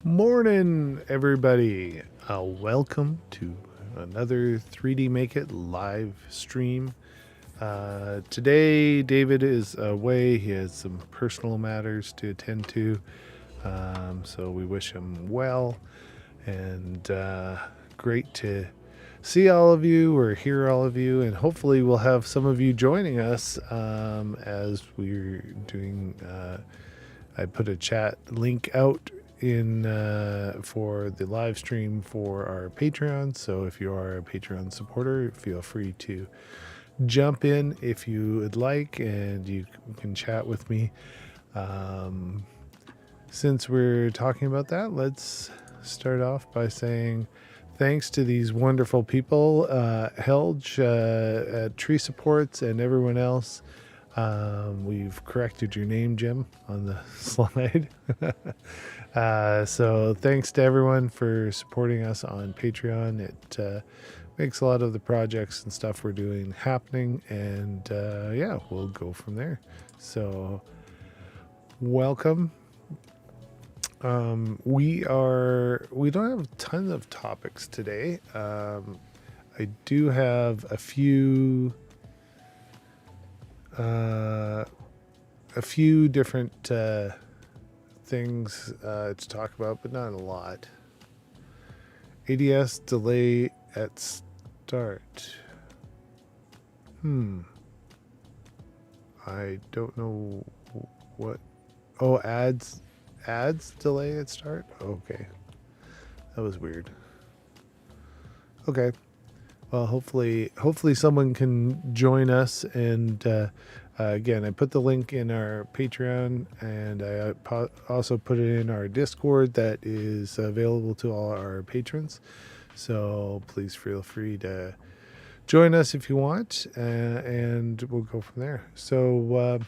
Morning, everybody. Welcome to another 3D Make It live stream. Today, David is away. He has some personal matters to attend to. So we wish him well. And great to see all of you or hear all of you. And hopefully, we'll have some of you joining us as we're doing. I put a chat link out in for the live stream for our Patreon. So if you are a Patreon supporter, feel free to jump in if you would like, and you can chat with me. Since we're talking about that, let's start off by saying thanks to these wonderful people, Helge at Tree Supports and everyone else. We've corrected your name, Jim, on the slide. So thanks to everyone for supporting us on Patreon. It makes a lot of the projects and stuff we're doing happening, and yeah, we'll go from there. So welcome. We don't have tons of topics today. I do have a few different things to talk about, but not a lot. ADS delay at start. I don't know what. Oh, ads delay at start. Okay, that was weird. Okay, well, hopefully someone can join us. And again, I put the link in our Patreon, and I also put it in our Discord that is available to all our patrons. So please feel free to join us if you want, and we'll go from there. So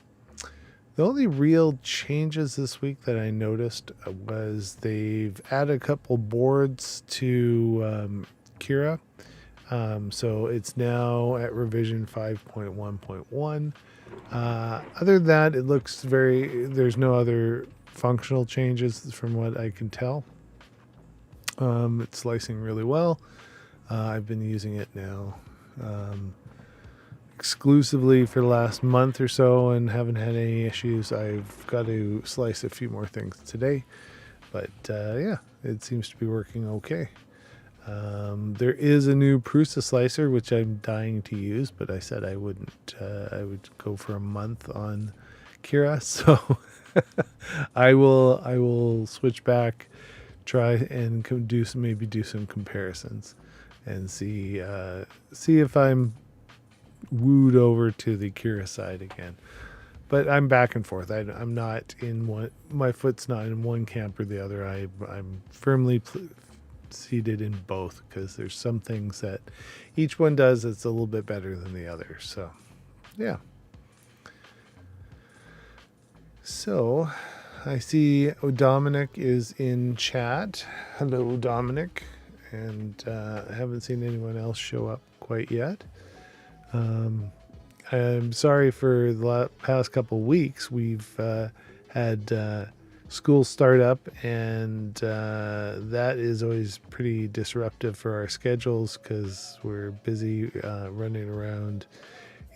the only real changes this week that I noticed was they've added a couple boards to Cura. So it's now at revision 5.1.1. Other than that, it looks there's no other functional changes from what I can tell. It's slicing really well. I've been using it now exclusively for the last month or so and haven't had any issues. I've got to slice a few more things today, but yeah, it seems to be working okay. There is a new Prusa slicer, which I'm dying to use, but I said I wouldn't. I would go for a month on Cura, so I will switch back, try and do some comparisons, and see if I'm wooed over to the Cura side again. But I'm back and forth. I'm not in one. My foot's not in one camp or the other. I'm firmly seated in both, because there's some things that each one does that's a little bit better than the other. So yeah. So I see Dominic is in chat. Hello, Dominic. And I haven't seen anyone else show up quite yet. I'm sorry for the past couple weeks. We've had school start up, and that is always pretty disruptive for our schedules, because we're busy running around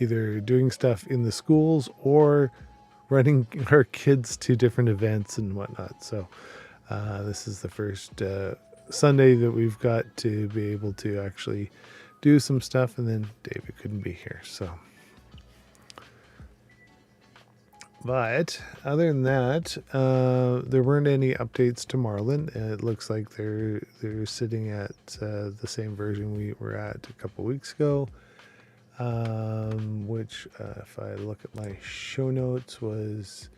either doing stuff in the schools or running our kids to different events and whatnot. So this is the first Sunday that we've got to be able to actually do some stuff, and then David couldn't be here. So, but other than that, there weren't any updates to Marlin. It looks like they're sitting at the same version we were at a couple weeks ago, which if I look at my show notes was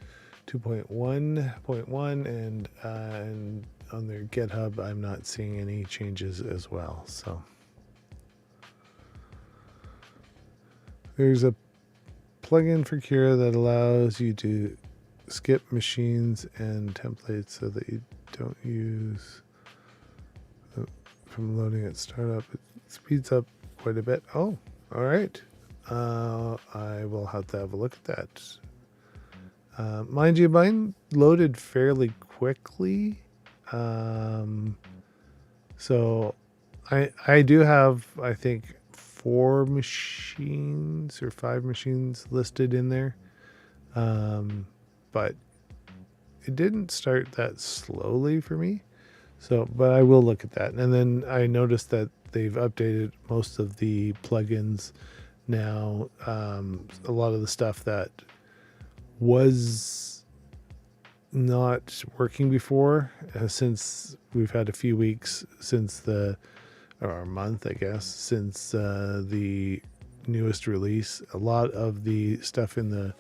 2.1.1, and on their GitHub I'm not seeing any changes as well. So there's a plugin for Cura that allows you to skip machines and templates so that you don't use from loading at startup. It speeds up quite a bit. Oh, all right. I will have to have a look at that. Mind you, mine loaded fairly quickly. So I do have, I think, 4 machines or 5 machines listed in there. But it didn't start that slowly for me. So, but I will look at that. And then I noticed that they've updated most of the plugins now. A lot of the stuff that was not working before, since we've had a few weeks since or a month, I guess, since the newest release. A lot of the stuff in the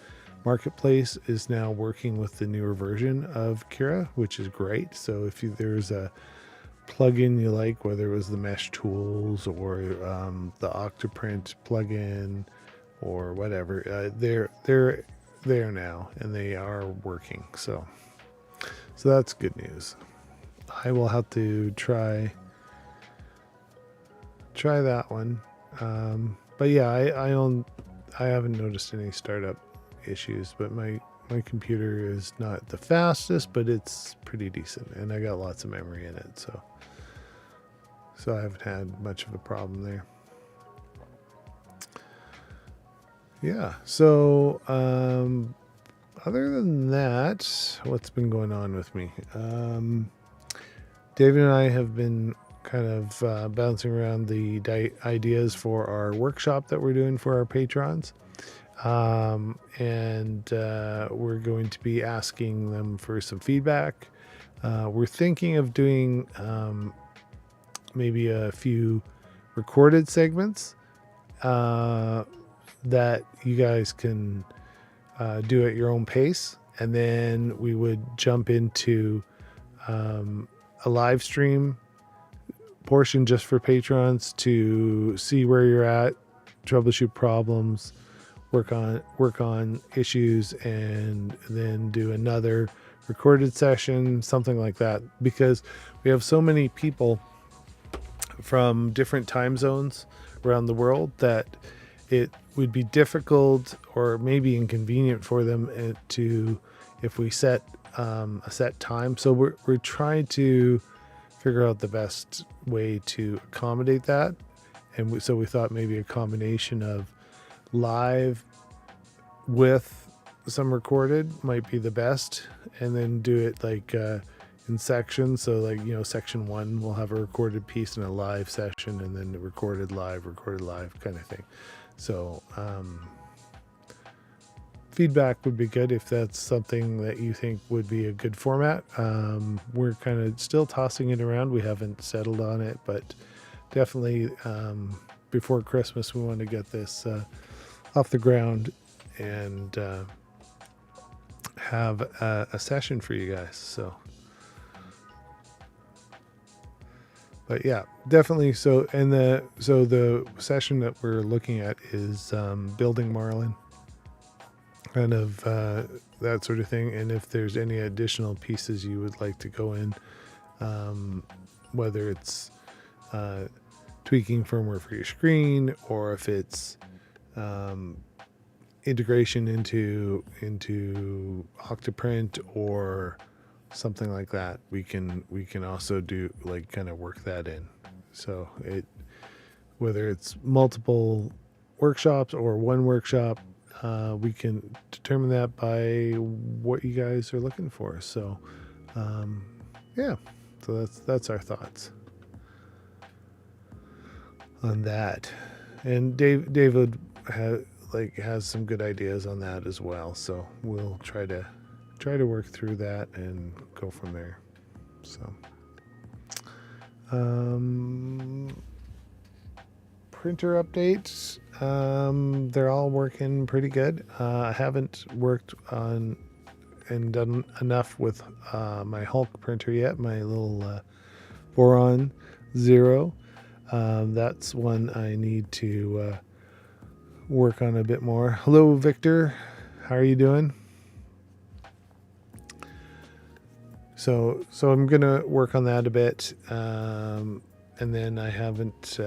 marketplace is now working with the newer version of Cura, which is great. So if there's a plugin you like, whether it was the mesh tools or the Octoprint plugin or whatever, they're there now and they are working. So that's good news. I will have to try that one. But yeah, I haven't noticed any startup issues, but my computer is not the fastest, but it's pretty decent, and I got lots of memory in it, so I haven't had much of a problem there. Yeah, so other than that, what's been going on with me? David and I have been kind of bouncing around the ideas for our workshop that we're doing for our patrons. And we're going to be asking them for some feedback. We're thinking of doing maybe a few recorded segments that you guys can do at your own pace, and then we would jump into a live stream portion just for patrons to see where you're at, troubleshoot problems, work on issues, and then do another recorded session, something like that, because we have so many people from different time zones around the world that it would be difficult or maybe inconvenient for them if we set a set time. So we're trying to figure out the best way to accommodate that, and so we thought maybe a combination of live with some recorded might be the best, and then do it like in sections. So like, section 1 we'll have a recorded piece and a live session, and then recorded live kind of thing. So feedback would be good if that's something that you think would be a good format. We're kind of still tossing it around. We haven't settled on it, but definitely before Christmas we want to get this off the ground and have a session for you guys. So, but yeah, definitely. So the session that we're looking at is building Marlin, kind of that sort of thing. And if there's any additional pieces you would like to go in, whether it's tweaking firmware for your screen, or if it's integration into Octoprint or something like that, we can also do, like, kind of work that in. So whether it's multiple workshops or one workshop, we can determine that by what you guys are looking for. So yeah, so that's our thoughts on that. And David has some good ideas on that as well, so we'll try to work through that and go from there. So printer updates, they're all working pretty good. I haven't worked on and done enough with my Hulk printer yet, my little Boron Zero. That's one I need to work on a bit more. Hello, Victor. How are you doing? So I'm gonna work on that a bit, and then I haven't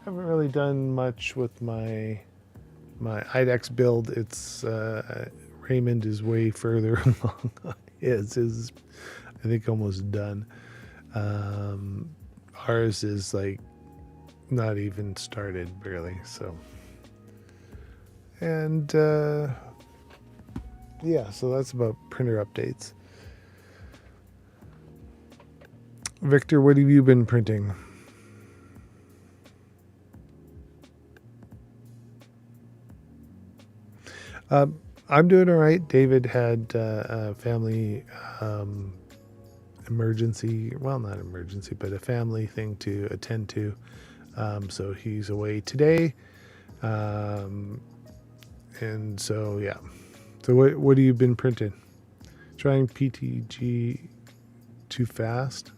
really done much with my IDEX build. It's Raymond is way further along on his. I think almost done. Ours is like not even started barely. So, and yeah, so that's about printer updates. Victor, what have you been printing? I'm doing all right. David had a family emergency. Well, not emergency, but a family thing to attend to. So he's away today. And so, yeah. So what have you been printing? Trying PTG too fast?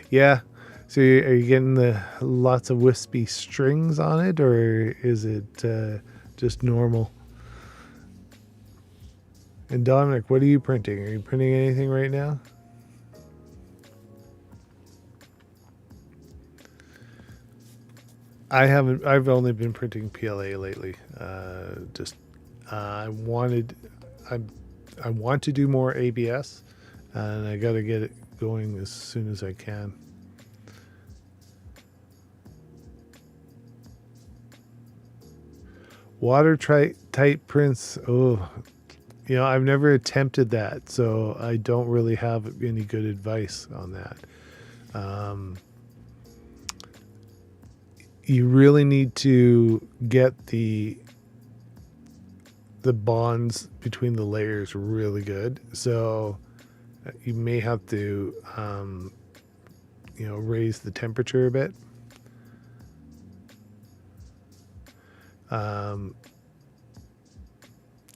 Yeah. So are you getting the lots of wispy strings on it, or is it just normal? And Dominic, what are you printing? Are you printing anything right now? I haven't. I've only been printing PLA lately. I want to do more ABS, and I got to get it going as soon as I can. Watertight prints. Oh, I've never attempted that, so I don't really have any good advice on that. You really need to get the bonds between the layers really good. So you may have to, raise the temperature a bit.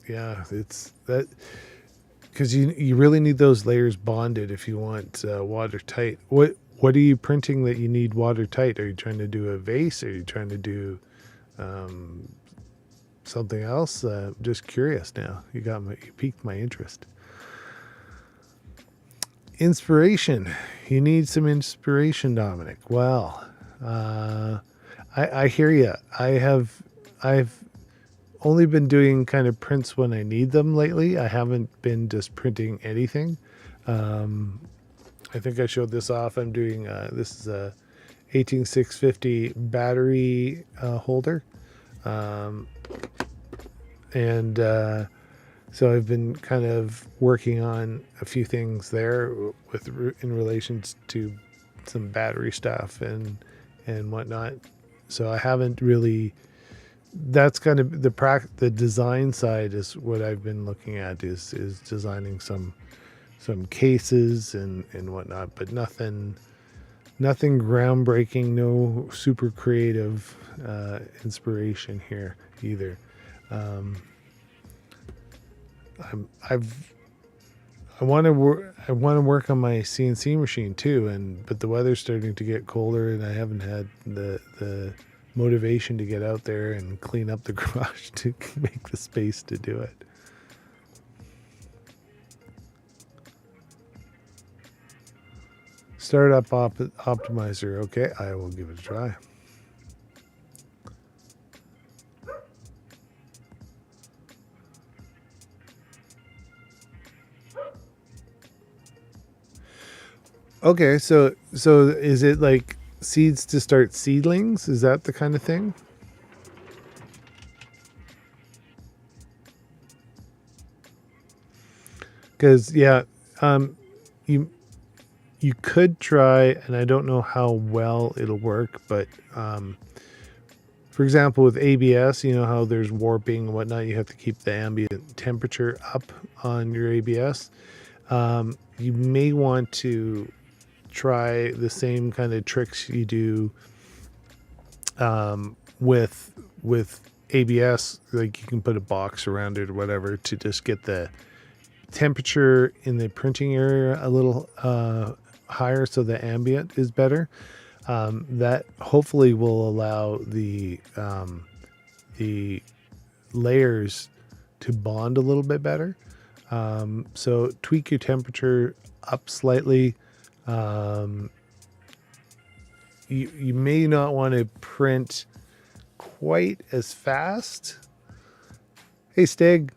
Yeah, it's that because you really need those layers bonded if you want watertight. What are you printing that you need watertight? Are you trying to do a vase? Are you trying to do something else? Just curious now. You piqued my interest. Inspiration. You need some inspiration, Dominic. Well, I hear you. I've only been doing kind of prints when I need them lately. I haven't been just printing anything. I think I showed this off. I'm doing this is a 18650 battery holder, and so I've been kind of working on a few things there in relation to some battery stuff and whatnot. So I haven't really. That's kind of the design side is what I've been looking at is designing some cases and whatnot, but nothing groundbreaking, no super creative inspiration here either. I want to work on my CNC machine too, but the weather's starting to get colder, and I haven't had the motivation to get out there and clean up the garage to make the space to do it. Startup optimizer. Okay, I will give it a try. Okay, so is it like seeds to start seedlings? Is that the kind of thing? Because you could try, and I don't know how well it'll work, but for example, with ABS, you know how there's warping and whatnot. You have to keep the ambient temperature up on your ABS. You may want to try the same kind of tricks you do with ABS. Like you can put a box around it or whatever to just get the temperature in the printing area a little higher, so the ambient is better. That hopefully will allow the layers to bond a little bit better. So tweak your temperature up slightly. You may not want to print quite as fast. Hey, Stig.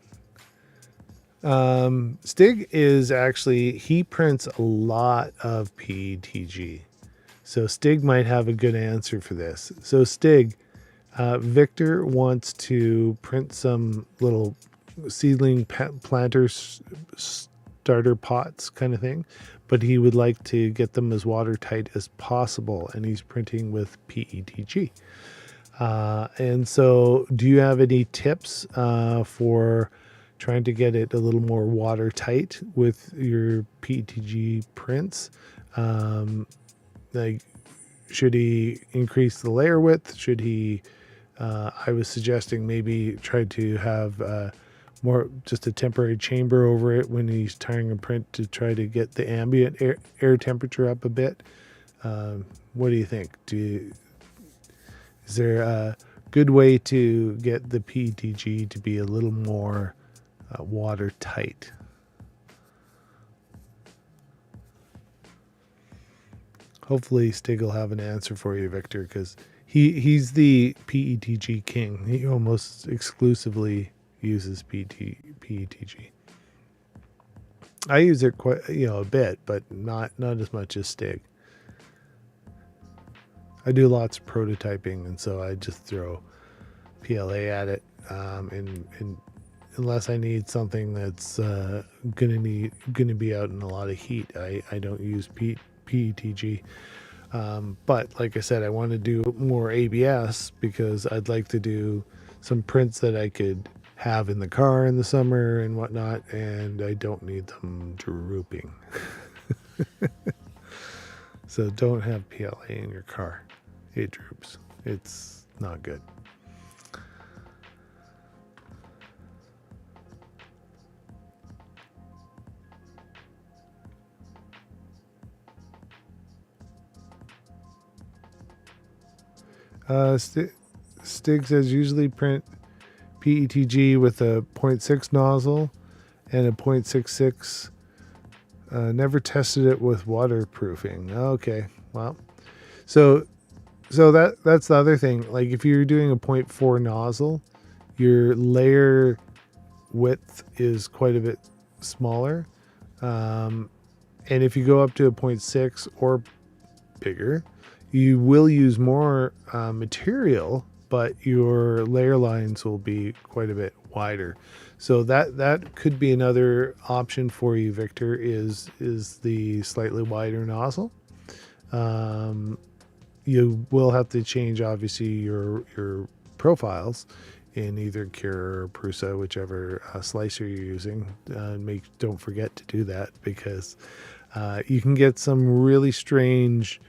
Stig is actually, he prints a lot of PETG. So Stig might have a good answer for this. So Stig, Victor wants to print some little seedling planter starter pots kind of thing, but he would like to get them as watertight as possible, and he's printing with PETG. And so do you have any tips for trying to get it a little more watertight with your PETG prints? Like, should he increase the layer width? Should he, I was suggesting maybe try to have more, just a temporary chamber over it when he's tying a print to try to get the ambient air temperature up a bit. What do you think? Is there a good way to get the PETG to be a little more watertight? Hopefully Stig will have an answer for you, Victor, because he's the PETG king. He almost exclusively uses PETG. I use it quite, a bit, but not as much as Stig. I do lots of prototyping, and so I just throw PLA at it. And unless I need something that's gonna be out in a lot of heat, I don't use PETG. But like I said, I want to do more ABS because I'd like to do some prints that I could have in the car in the summer and whatnot, and I don't need them drooping. So don't have PLA in your car. It droops. It's not good. Stig says usually print PETG with a 0.6 nozzle and a 0.66. Never tested it with waterproofing. Okay, well, so that's the other thing. Like if you're doing a 0.4 nozzle, your layer width is quite a bit smaller. And if you go up to a 0.6 or bigger, you will use more material, but your layer lines will be quite a bit wider. So that could be another option for you, Victor, is the slightly wider nozzle. You will have to change, obviously, your profiles in either Cura or Prusa, whichever slicer you're using. Don't forget to do that, because you can get some really strange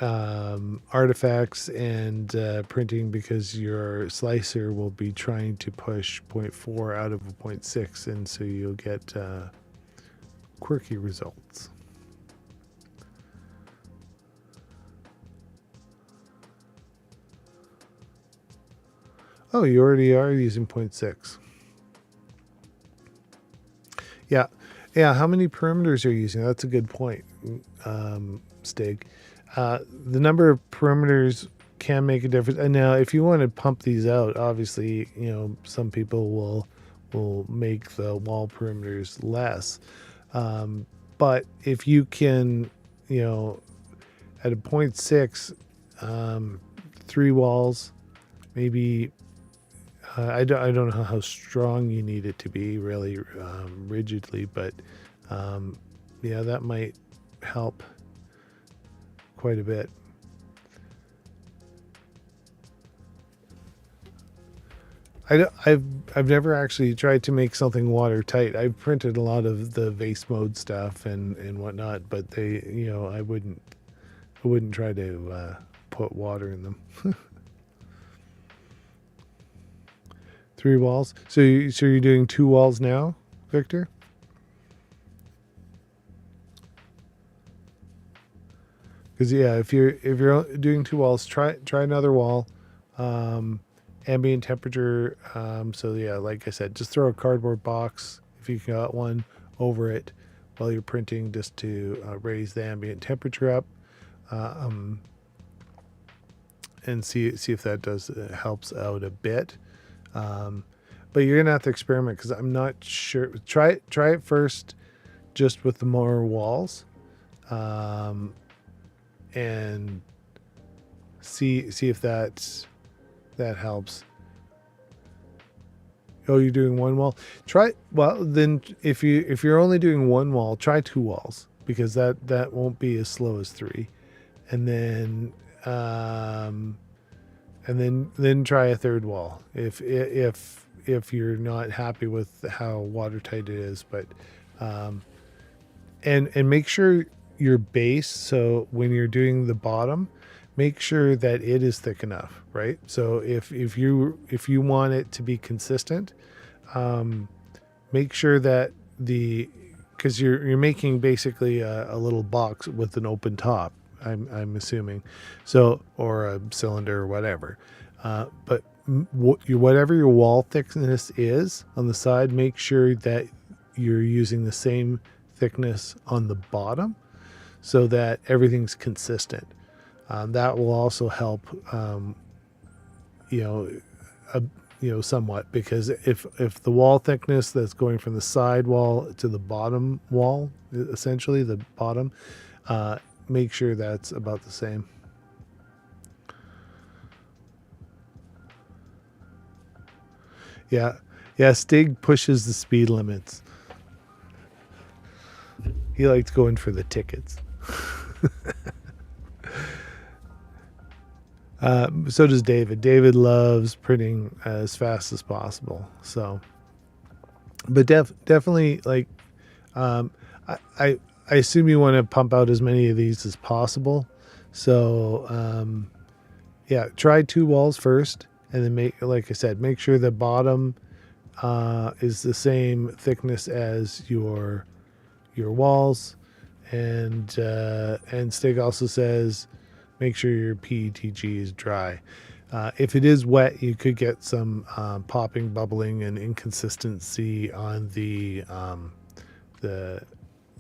artifacts and printing, because your slicer will be trying to push 0.4 out of a 0.6, and so you'll get quirky results. Oh, you already are using 0.6. Yeah. How many perimeters are you using? That's a good point, Stig. The number of perimeters can make a difference. And now, if you want to pump these out, obviously, some people will make the wall perimeters less. But if you can, at a 0.6, 3 walls, maybe. I don't know how strong you need it to be, really, rigidly, but that might help quite a bit. I've never actually tried to make something watertight. I've printed a lot of the vase mode stuff and whatnot, but I wouldn't try to put water in them. 3 walls. So you're doing 2 walls now, Victor? Because if you're doing 2 walls, try another wall. Ambient temperature. Like I said, just throw a cardboard box, if you got one, over it while you're printing, just to raise the ambient temperature up, and see if that helps out a bit. but you're gonna have to experiment because I'm not sure. Try it first, just with the more walls, and see if that helps. Oh, you're doing one wall. Then if you're only doing one wall, try 2 walls, because that won't be as slow as 3, and then try a 3rd wall if you're not happy with how watertight it is. But and make sure your base, so when you're doing the bottom, make sure that it is thick enough, right? So if you want it to be consistent, make sure that because you're making basically a little box with an open top, I'm assuming, so, or a cylinder or whatever, but whatever your wall thickness is on the side, make sure that you're using the same thickness on the bottom, so that everything's consistent. That will also help, somewhat, because if the wall thickness that's going from the side wall to the bottom wall, essentially the bottom, make sure that's about the same. Yeah, Stig pushes the speed limits. He likes going for the tickets. So does David. David loves printing as fast as possible. So, but definitely, like, I assume you want to pump out as many of these as possible. So, try 2 walls first, and then like I said, make sure the bottom is the same thickness as your walls, and Stig also says, make sure your PETG is dry. If it is wet, you could get some popping, bubbling, and inconsistency on the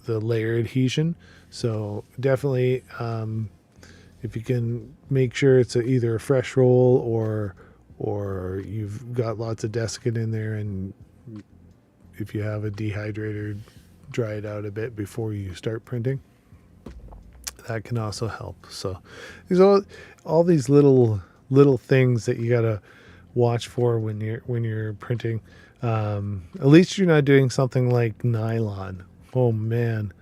layer adhesion. So definitely, if you can make sure it's either a fresh roll or you've got lots of desiccant in there, and if you have a dehydrator, dry it out a bit before you start printing. That can also help. So there's all these little things that you gotta watch for when you're printing. At least you're not doing something like nylon. Oh man,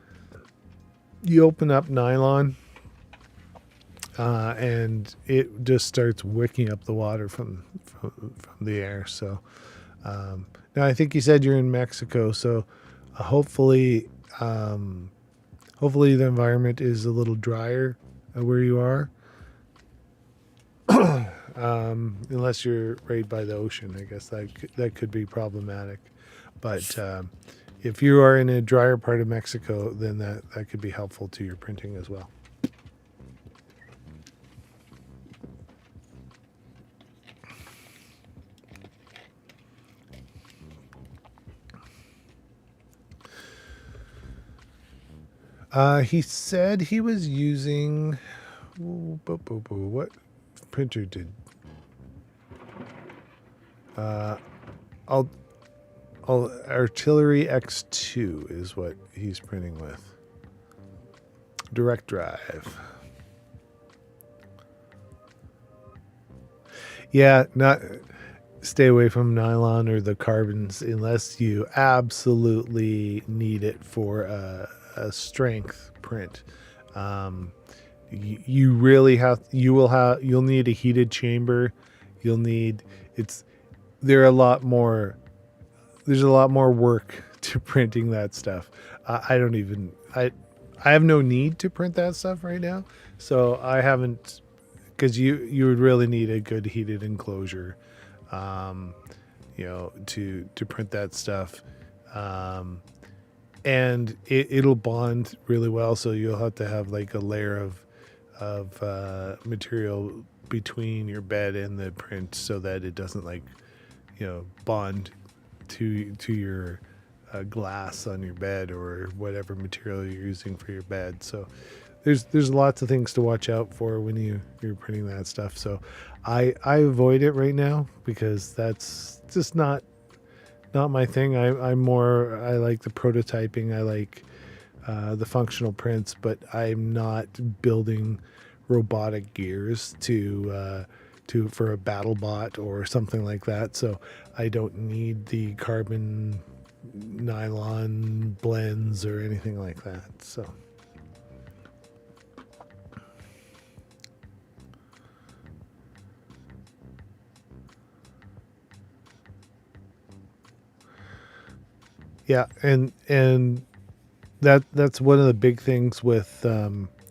you open up nylon, and it just starts wicking up the water from the air. So now I think you said you're in Mexico, so hopefully the environment is a little drier where you are, unless you're right by the ocean. I guess that could be problematic. But if you are in a drier part of Mexico, then that could be helpful to your printing as well. He said he was using... What printer did... Artillery X2 is what he's printing with. Direct drive. Yeah, stay away from nylon or the carbons unless you absolutely need it for a strength print. You'll need a heated chamber. There's a lot more work to printing that stuff. I have no need to print that stuff right now, so I haven't, because you would really need a good heated enclosure, to print that stuff. And it'll bond really well, so you'll have to have like a layer of material between your bed and the print, so that it doesn't bond to your glass on your bed or whatever material you're using for your bed. So there's lots of things to watch out for when you're printing that stuff. So I avoid it right now, because that's just not not my thing. I like the prototyping. I like the functional prints, but I'm not building robotic gears for a battle bot or something like that. So I don't need the carbon nylon blends or anything like that. So yeah, and that's one of the big things with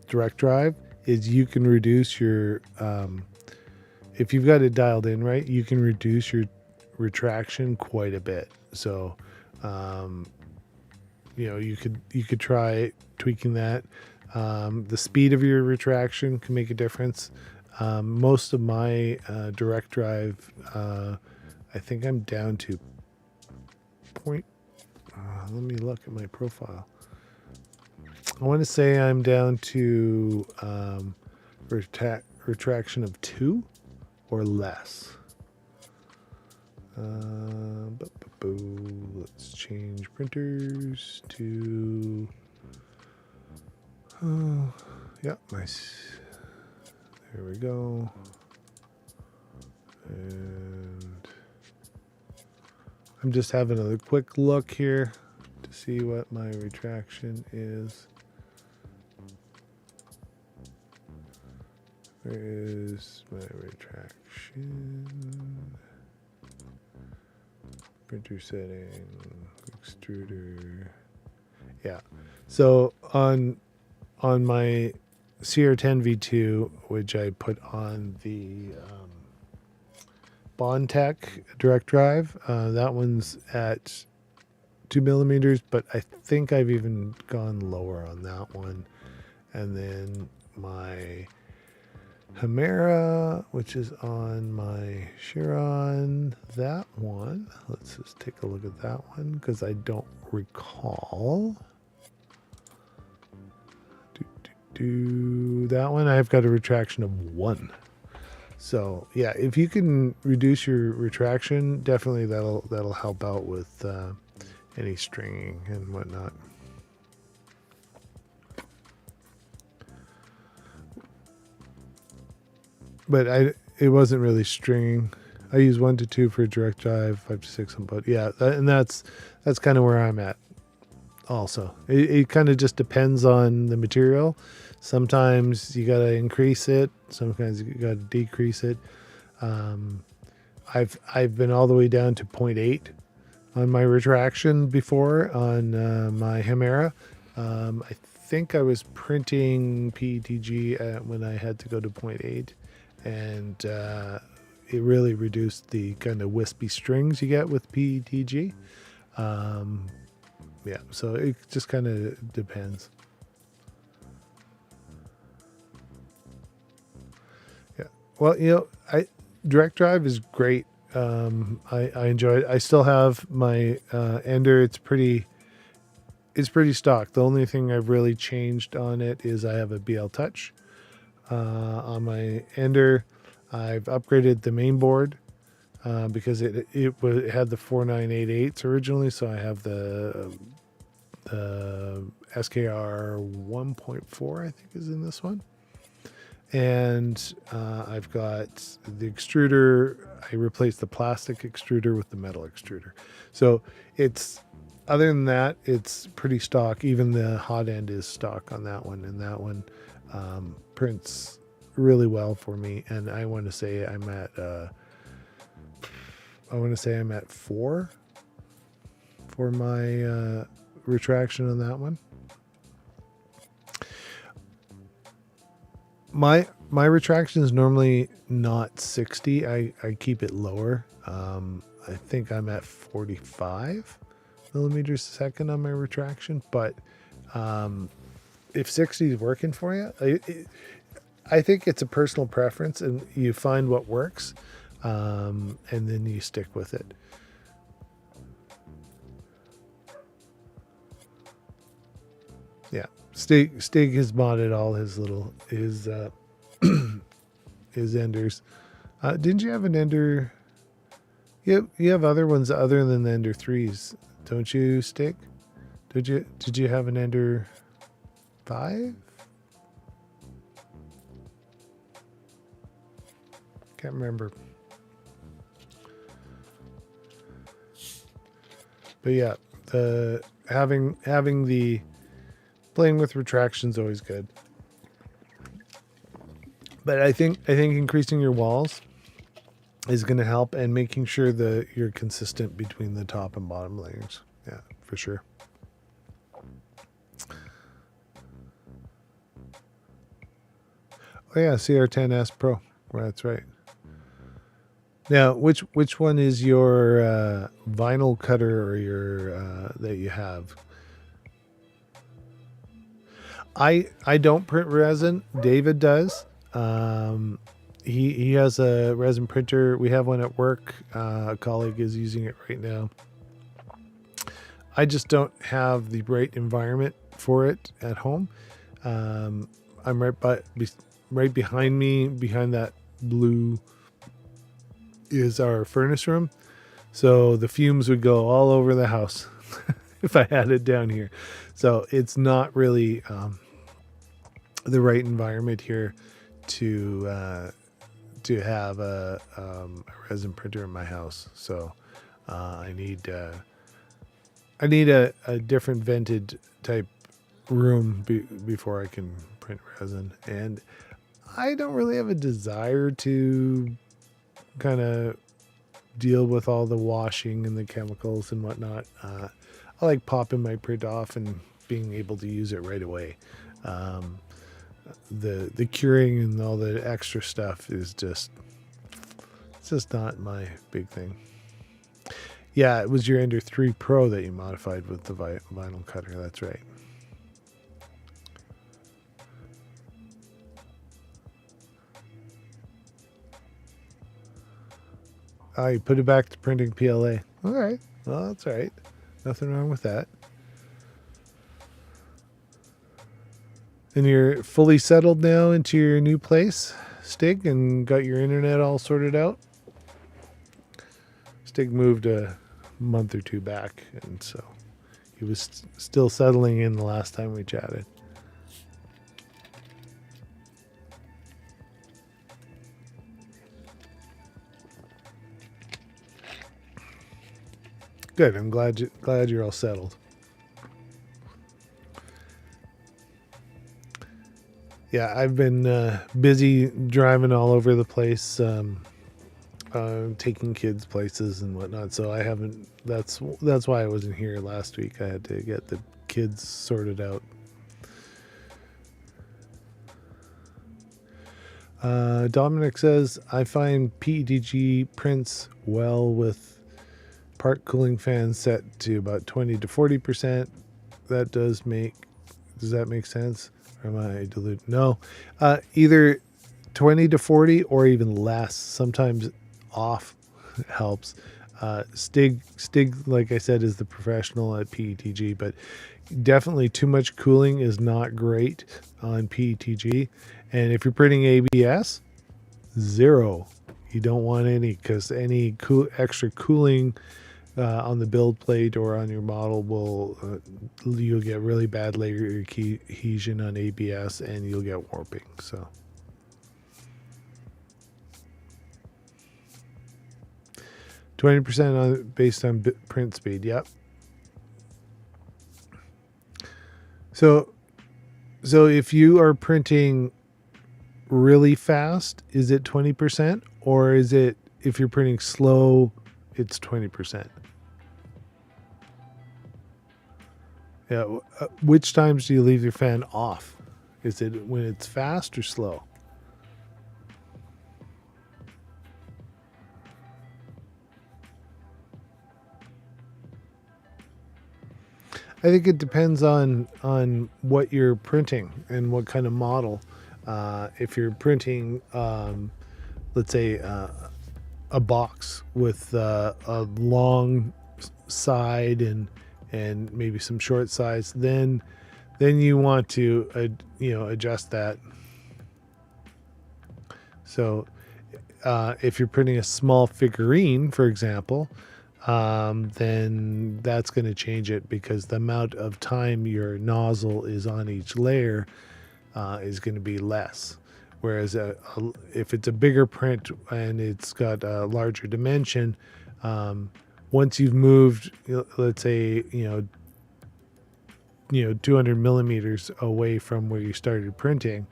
direct drive is you can reduce your if you've got it dialed in right, you can reduce your retraction quite a bit. So you could try tweaking that. The speed of your retraction can make a difference. Most of my direct drive, I think I'm down to point. Let me look at my profile. I want to say I'm down to retraction of 2 or less. Let's change printers to. Yeah, nice. There we go. And I'm just having a quick look here to see what my retraction is. Where is my retraction? Printer setting, extruder. Yeah. So on my CR10 V2, which I put on the Bondtech direct drive, that one's at 2 millimeters, but I think I've even gone lower on that one. And then my Chimera, which is on my Chiron, that one. Let's just take a look at that one because I don't recall. That one, I've got a retraction of 1. So yeah, if you can reduce your retraction, definitely that'll help out with any stringing and whatnot. But it wasn't really stringing. I use 1 to 2 for direct drive, 5 to 6 on both. Yeah, that's kind of where I'm at. Also, it kind of just depends on the material. Sometimes you got to increase it. Sometimes you got to decrease it. I've been all the way down to 0.8 on my retraction before on my Chimera. I think I was printing Petg when I had to go to 0.8. And it really reduced the kind of wispy strings you get with Petg. Yeah, so it just kind of depends. Yeah, well, direct drive is great. I enjoy it. I still have my Ender. It's pretty stock. The only thing I've really changed on it is I have a BL Touch. On my Ender, I've upgraded the main board because it had the 4988s originally, so I have the SKR 1.4, I think, is in this one. And I've got the extruder. I replaced the plastic extruder with the metal extruder. So other than that, it's pretty stock. Even the hot end is stock on that one, and that one prints really well for me. And I want to say I'm at 4 for my retraction on that one. My retraction is normally not 60. I keep it lower. I think I'm at 45 millimeters a second on my retraction, but if 60 is working for you, I think it's a personal preference, and you find what works, and then you stick with it. Yeah, Stig has modded all his his Enders. Didn't you have an Ender You have other ones other than the Ender 3s, don't you, Stick? Did you have an Ender 5? Can't remember. But yeah, the having the playing with retraction's always good. But I think increasing your walls is going to help, and making sure that you're consistent between the top and bottom layers. Yeah, for sure. Oh yeah, CR10S Pro. Well, that's right. Now, which one is your vinyl cutter or your that you have? I don't print resin. David does. He has a resin printer. We have one at work. A colleague is using it right now. I just don't have the right environment for it at home. I'm right behind me. Behind that blue is our furnace room, so the fumes would go all over the house if I had it down here. So it's not really the right environment here to have a resin printer in my house. So I need a different vented type room before I can print resin, and I don't really have a desire to kind of deal with all the washing and the chemicals and whatnot. I like popping my print off and being able to use it right away. The curing and all the extra stuff is just not my big thing. Yeah, it was your Ender 3 Pro that you modified with the vinyl cutter. That's right. Oh, you put it back to printing PLA. All right. Well, that's all right. Nothing wrong with that. And you're fully settled now into your new place, Stig, and got your internet all sorted out? Stig moved a month or two back, and so he was still settling in the last time we chatted. Good. I'm glad you're all settled. Yeah, I've been busy driving all over the place, taking kids places and whatnot. So I haven't. That's why I wasn't here last week. I had to get the kids sorted out. Dominic says, I find Petg prints well with part cooling fans set to about 20 to 40%. Does that make sense? Or am I deluded? No, either 20 to 40 or even less. Sometimes off helps. Stig, like I said, is the professional at Petg, but definitely too much cooling is not great on Petg. And if you're printing ABS, 0. You don't want any, because any extra cooling on the build plate or on your model will you'll get really bad layer adhesion on ABS, and you'll get warping. So 20% based on print speed. Yep. So if you are printing really fast, is it 20%, or is it, if you're printing slow, it's 20%? Yeah. Which times do you leave your fan off? Is it when it's fast or slow? I think it depends on what you're printing and what kind of model. If you're printing, let's say, a box with a long side and maybe some short sides, then you want to adjust that. So if you're printing a small figurine, for example, then that's going to change it, because the amount of time your nozzle is on each layer is going to be less. Whereas if it's a bigger print and it's got a larger dimension, once you've moved, let's say, 200 millimeters away from where you started printing,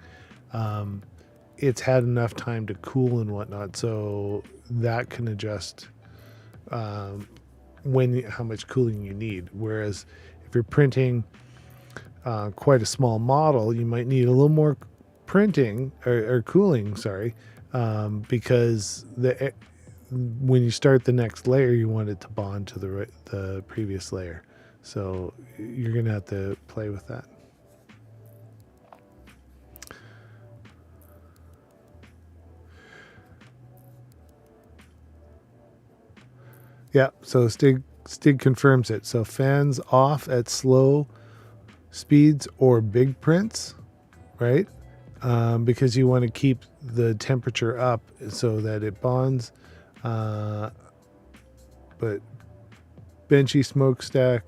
it's had enough time to cool and whatnot, so that can adjust how much cooling you need. Whereas if you're printing quite a small model, you might need a little more printing or cooling, because when you start the next layer, you want it to bond to the previous layer. So you're going to have to play with that. Yeah, so Stig confirms it. So fans off at slow speeds or big prints, right? Because you want to keep the temperature up so that it bonds. But benchy smokestack,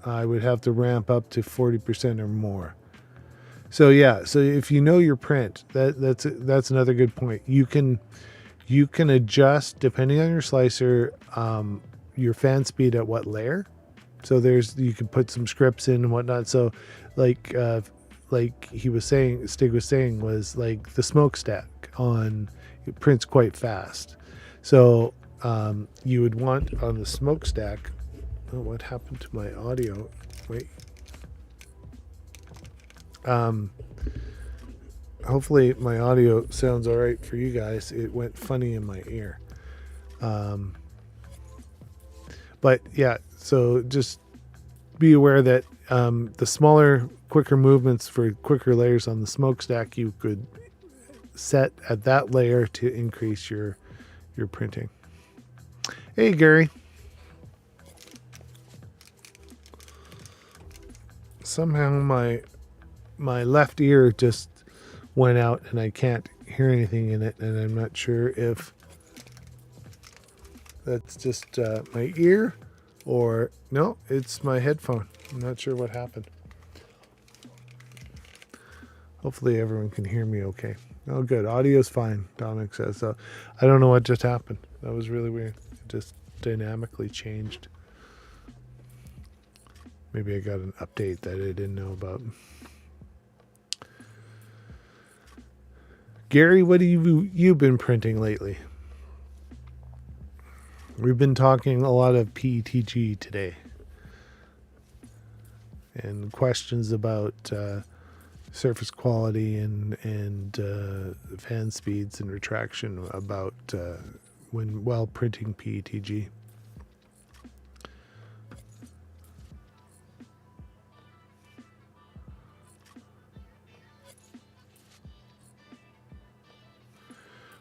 I would have to ramp up to 40% or more. So yeah, so if you know your print, that's another good point. You can adjust, depending on your slicer, your fan speed at what layer. So you can put some scripts in and whatnot. So like he was saying, Stig was saying, was like the smokestack it prints quite fast. So you would want on the smokestack. Oh, what happened to my audio? Wait. Hopefully my audio sounds all right for you guys. It went funny in my ear. But yeah, so just be aware that the smaller, quicker movements for quicker layers on the smokestack, you could set at that layer to increase your printing. Hey, Gary. Somehow my left ear just went out and I can't hear anything in it, and I'm not sure if that's just my ear or no, it's my headphone. I'm not sure what happened. Hopefully everyone can hear me okay. Oh, good. Audio's fine, Dominic says. So I don't know what just happened. That was really weird. It just dynamically changed. Maybe I got an update that I didn't know about. Gary, what have you been printing lately? We've been talking a lot of Petg today. And questions about surface quality and fan speeds and retraction about while printing Petg.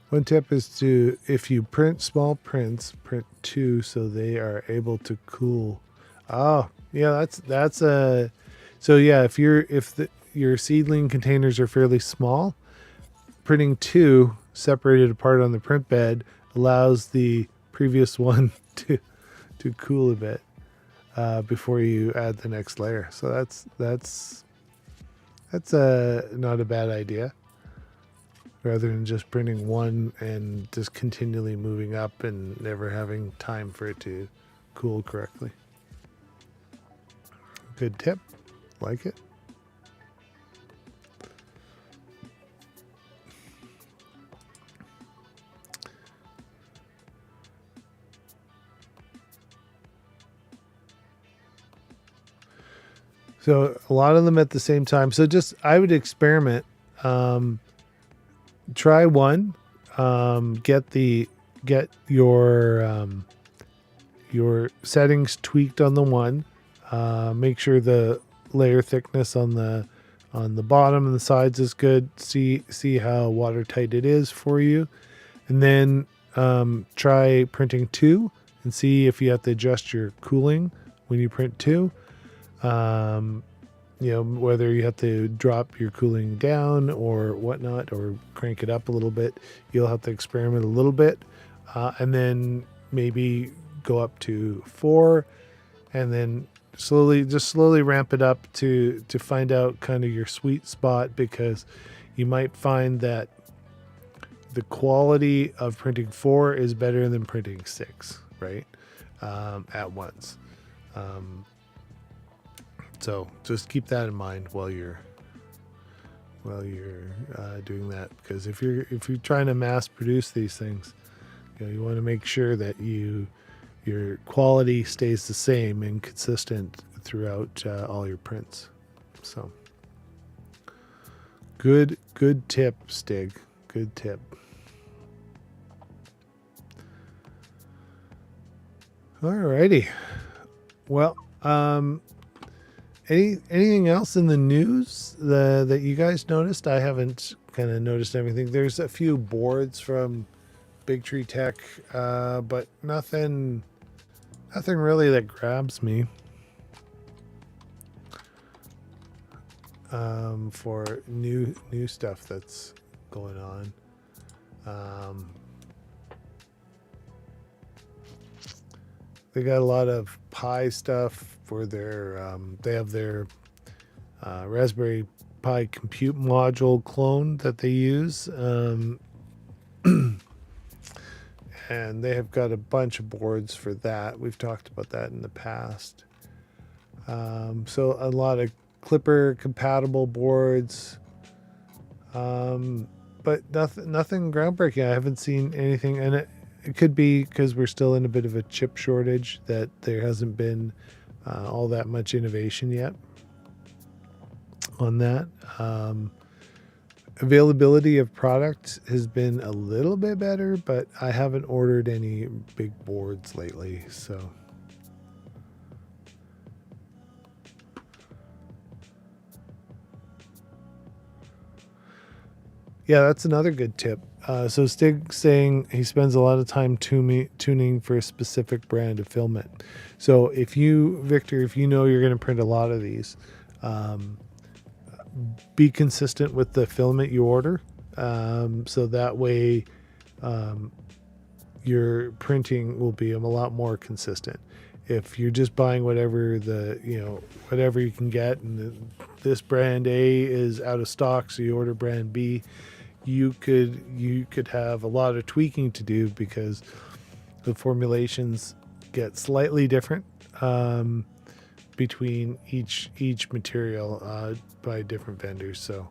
One tip is to, if you print small prints, print 2 so they are able to cool. Oh, yeah, that's a. So yeah, if your seedling containers are fairly small, printing 2 separated apart on the print bed allows the previous one to cool a bit before you add the next layer. So that's not a bad idea. Rather than just printing one and just continually moving up and never having time for it to cool correctly. Good tip. Like it. So a lot of them at the same time. So I would experiment. Try one, get your settings tweaked on the one, make sure the layer thickness on the bottom and the sides is good. See how watertight it is for you, and then try printing 2 and see if you have to adjust your cooling when you print 2. whether you have to drop your cooling down or whatnot, or crank it up a little bit, you'll have to experiment a little bit, and then maybe go up to 4, and then slowly ramp it up to find out kind of your sweet spot, because you might find that the quality of printing 4 is better than printing 6, right? At once. So just keep that in mind while you're doing that, because if you're trying to mass produce these things, you want to make sure that your quality stays the same and consistent throughout all your prints. So good tip, Stig. Good tip. Alrighty. Well, anything else in the news that you guys noticed? I haven't kind of noticed everything. There's a few boards from Big Tree Tech, but nothing really that grabs me for new stuff that's going on. They got a lot of Pi stuff for their. They have their Raspberry Pi compute module clone that they use, and they have got a bunch of boards for that. We've talked about that in the past. So a lot of Clipper compatible boards, but nothing groundbreaking. I haven't seen anything, and it could be because we're still in a bit of a chip shortage, that there hasn't been all that much innovation yet on that. Availability of product has been a little bit better, but I haven't ordered any big boards lately, so. Yeah, that's another good tip. So Stig saying he spends a lot of time tuning for a specific brand of filament. So if you, Victor, if you know you're going to print a lot of these, be consistent with the filament you order. So that way your printing will be a lot more consistent. If you're just buying whatever whatever you can get, and this brand A is out of stock, so you order brand B, you could have a lot of tweaking to do, because the formulations get slightly different between each material by different vendors. So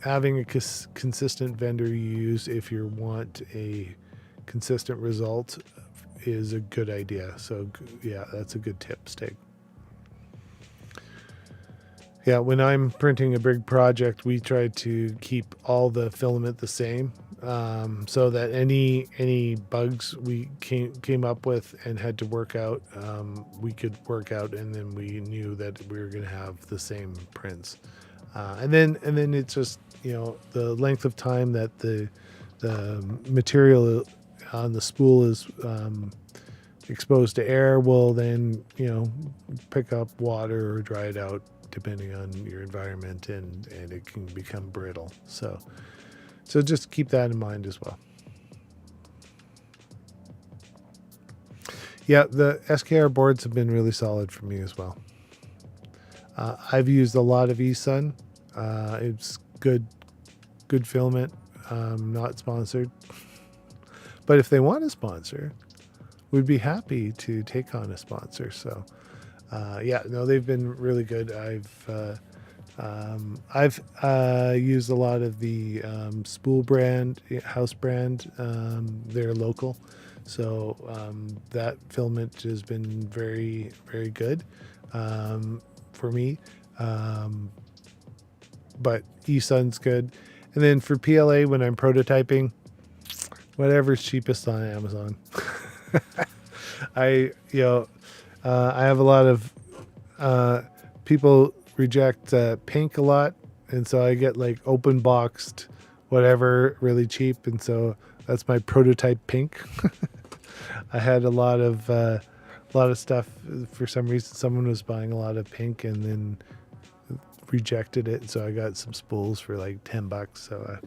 having a consistent vendor you use if you want a consistent result is a good idea. So yeah, that's a good tip, Stig. Yeah, when I'm printing a big project, we try to keep all the filament the same, so that any bugs we came up with and had to work out, we could work out, and then we knew that we were going to have the same prints. And then it's just the length of time that the material on the spool is exposed to air will then pick up water or dry it out, depending on your environment, and it can become brittle. So just keep that in mind as well. Yeah, the SKR boards have been really solid for me as well. I've used a lot of eSun. It's good filament. Not sponsored, but if they want to sponsor, we'd be happy to take on a sponsor. So yeah, no, they've been really good. I've used a lot of the Spool brand, house brand. They're local, so that filament has been very, very good for me. But eSun's good. And then for PLA, when I'm prototyping, whatever's cheapest on Amazon. I have a lot of people reject pink a lot, and so I get like open boxed whatever really cheap, and so that's my prototype pink. I had a lot of a lot of stuff. For some reason, someone was buying a lot of pink and then rejected it. So I got some spools for like $10. So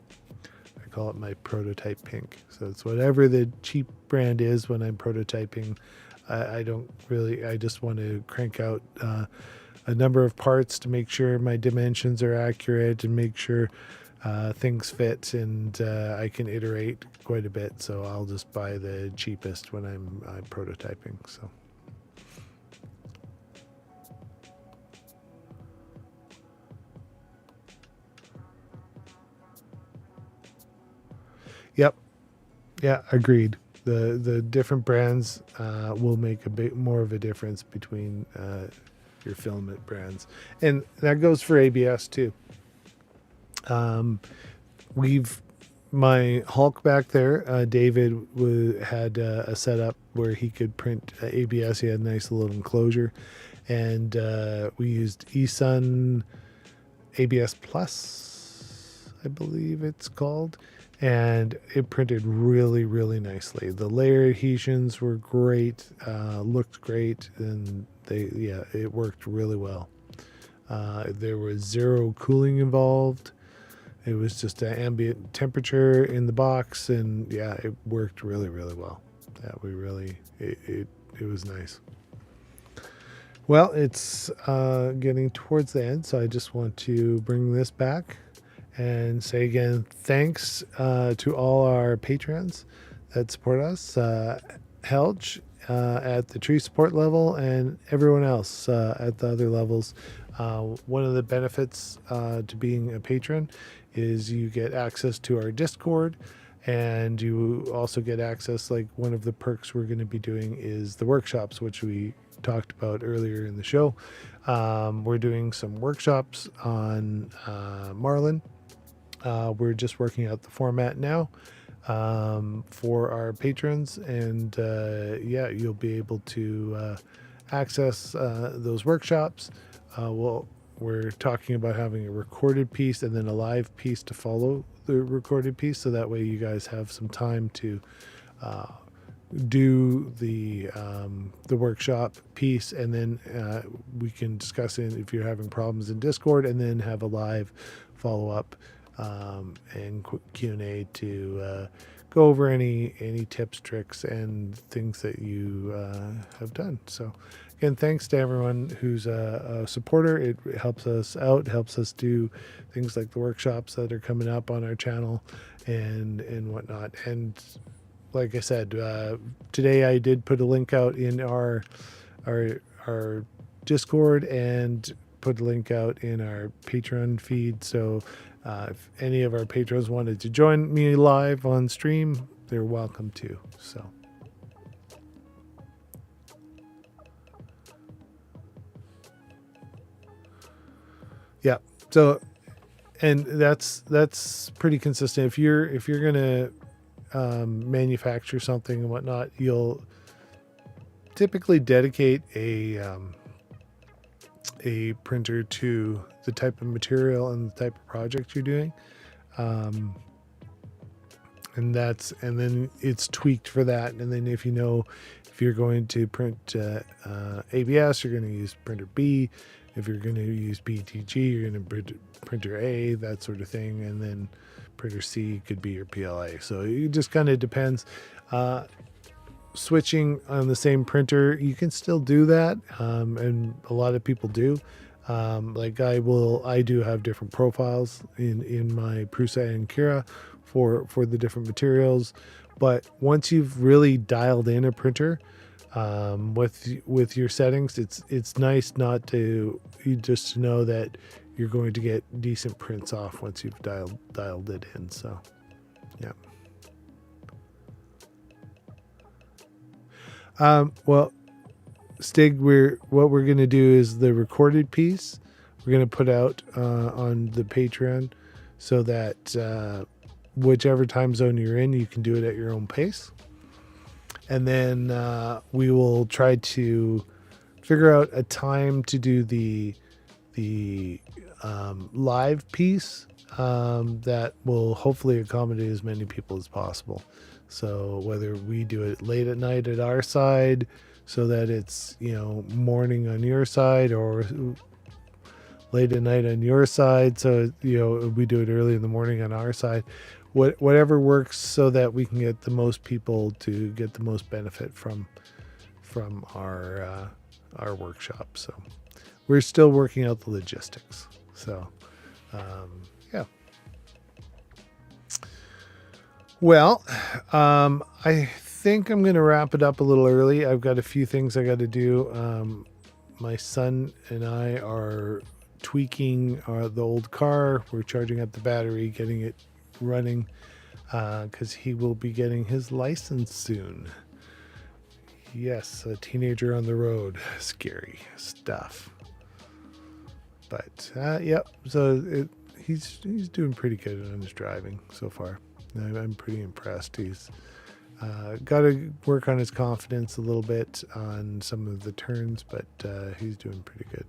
I call it my prototype pink. So it's whatever the cheap brand is when I'm prototyping. I don't really, I just want to crank out a number of parts to make sure my dimensions are accurate and make sure things fit, and I can iterate quite a bit. So I'll just buy the cheapest when I'm prototyping. So. Yep. Yeah, agreed. The different brands will make a bit more of a difference between your filament brands, and that goes for ABS too. We've my Hulk back there. David had a setup where he could print ABS. He had a nice little enclosure, and we used eSun ABS Plus, I believe it's called, and it printed really, really nicely. The layer adhesions were great, looked great, and it worked really well. There was zero cooling involved. It was just an ambient temperature in the box, and yeah, it worked really, really well. Yeah, it was nice. Well, it's getting towards the end, so I just want to bring this back and say again, thanks to all our patrons that support us, Helge at the tree support level, and everyone else at the other levels. One of the benefits to being a patron is you get access to our Discord, and you also get access, like one of the perks we're going to be doing is the workshops, which we talked about earlier in the show. We're doing some workshops on Marlin. We're just working out the format now for our patrons, and you'll be able to access those workshops. We're talking about having a recorded piece and then a live piece to follow the recorded piece, so that way you guys have some time to do the workshop piece, and then we can discuss it if you're having problems in Discord, and then have a live follow-up and Q&A to go over any tips, tricks, and things that you have done. So again, thanks to everyone who's a supporter. It helps us out, helps us do things like the workshops that are coming up on our channel and whatnot. And like I said, today I did put a link out in our Discord, and put a link out in our Patreon feed. So if any of our patrons wanted to join me live on stream, they're welcome to. So. Yeah. So, and that's pretty consistent. If you're gonna manufacture something and whatnot, you'll typically dedicate a printer to the type of material and the type of project you're doing, and then it's tweaked for that. And then if you're going to print ABS, you're going to use printer B. If you're going to use Petg, you're going to print printer A, that sort of thing. And then printer C could be your PLA. So it just kind of depends. Switching on the same printer, you can still do that, and a lot of people do. Like I do have different profiles in my Prusa and Cura for the different materials. But once you've really dialed in a printer with your settings, it's nice not to just know that you're going to get decent prints off once you've dialed it in. So yeah. Well, Stig, what we're going to do is the recorded piece we're going to put out on the Patreon, so that whichever time zone you're in, you can do it at your own pace. And then we will try to figure out a time to do the live piece that will hopefully accommodate as many people as possible. So whether we do it late at night at our side, so that it's, morning on your side or late at night on your side. So, we do it early in the morning on our side. Whatever works so that we can get the most people to get the most benefit from our workshop. So we're still working out the logistics. So, yeah. Well, I think I'm going to wrap it up a little early. I've got a few things I got to do. My son and I are tweaking the old car. We're charging up the battery, getting it running, because he will be getting his license soon. Yes, a teenager on the road. Scary stuff. But, yep. So he's doing pretty good on his driving so far. I'm pretty impressed. He's got to work on his confidence a little bit on some of the turns, but he's doing pretty good.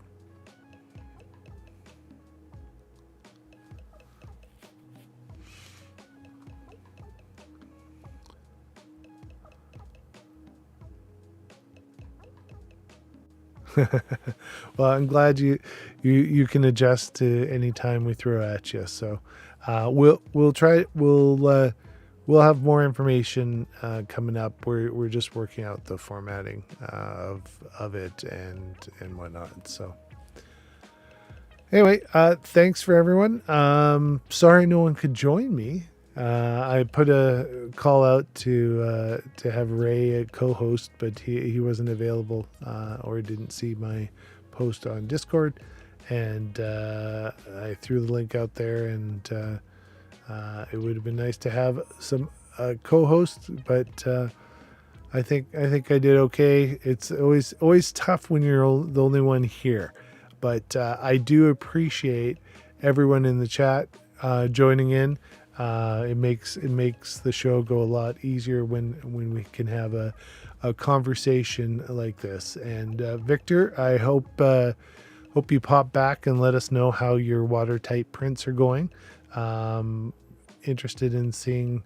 Well, I'm glad you can adjust to any time we throw at you. So we'll try. We'll have more information coming up. We're just working out the formatting of it and whatnot. So anyway, thanks for everyone. Sorry no one could join me. I put a call out to have Ray a co-host, but he wasn't available or didn't see my post on Discord, and I threw the link out there, and it would have been nice to have some co-host, but I think I did okay. It's always tough when you're the only one here, but I do appreciate everyone in the chat joining in. It makes the show go a lot easier when we can have a conversation like this. And Victor, I hope you pop back and let us know how your watertight prints are going. Interested in seeing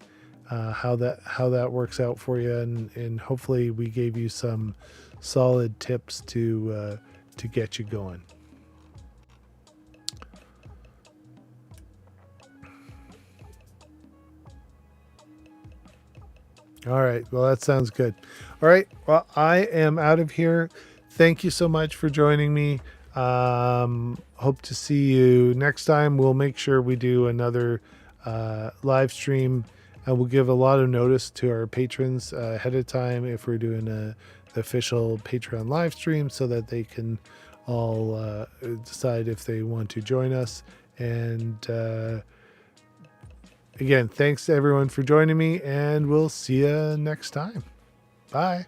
how that works out for you, and hopefully we gave you some solid tips to get you going. All right. Well, that sounds good. All right. Well, I am out of here. Thank you so much for joining me. Hope to see you next time. We'll make sure we do another live stream, and we'll give a lot of notice to our patrons ahead of time if we're doing the official Patreon live stream, so that they can all decide if they want to join us. And again, thanks to everyone for joining me, and we'll see you next time. Bye.